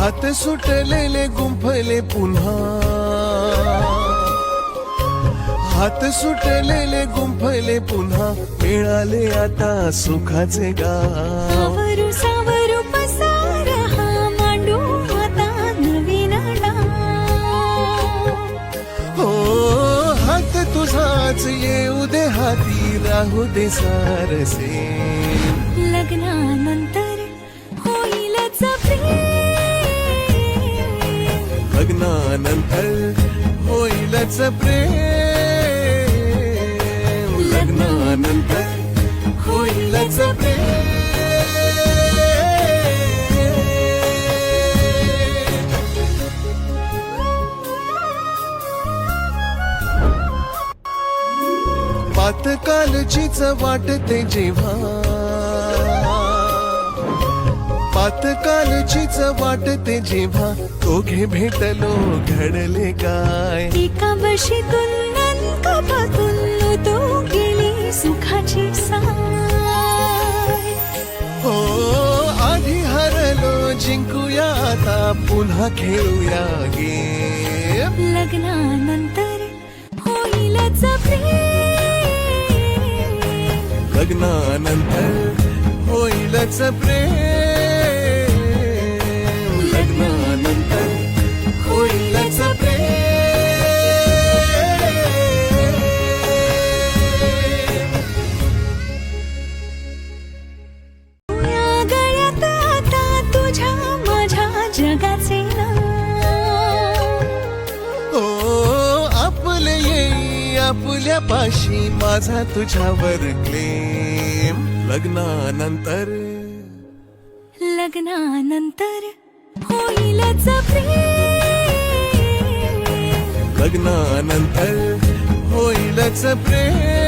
हात सुटलेले गुंफले पुन्हा, हात सुटलेले गुंफले पुन्हा, मिळाले आता सुखाचे गाव. सावरू सावरू पसार हा मांडू आता नवीन डाव. हो हात तुझाच येऊ दे हाती, राहू दे सारसे. लग्नानंतर होईलच प्रेम, लग्नानंतर होईलच प्रेम, लग्नानंतर होईलच प्रेम. पातकालचीच वाटते जेव्हा, पातकालचीच वाटते जेव्हा, दोघे भेटलो घडले काय. एका बशीतून कपातून तो गेली सुखाची साय. हो आधी हरलो जिंकूया आता, पुन्हा खेळूया गेम. लग्नानंतर होईलच प्रेम, लग्नानंतर होईलच प्रेम, लग्नानंतर होईलच प्रेम. या गळ्यात आता तुझ्या माझ्या जगाचे नाव. हो आपले येई आपल्या पाशी, माझा तुझ्यावर क्लेम. लग्नानंतर, लग्नानंतर होईलच प्रेम, लग्नानंतर होईलच प्रेम.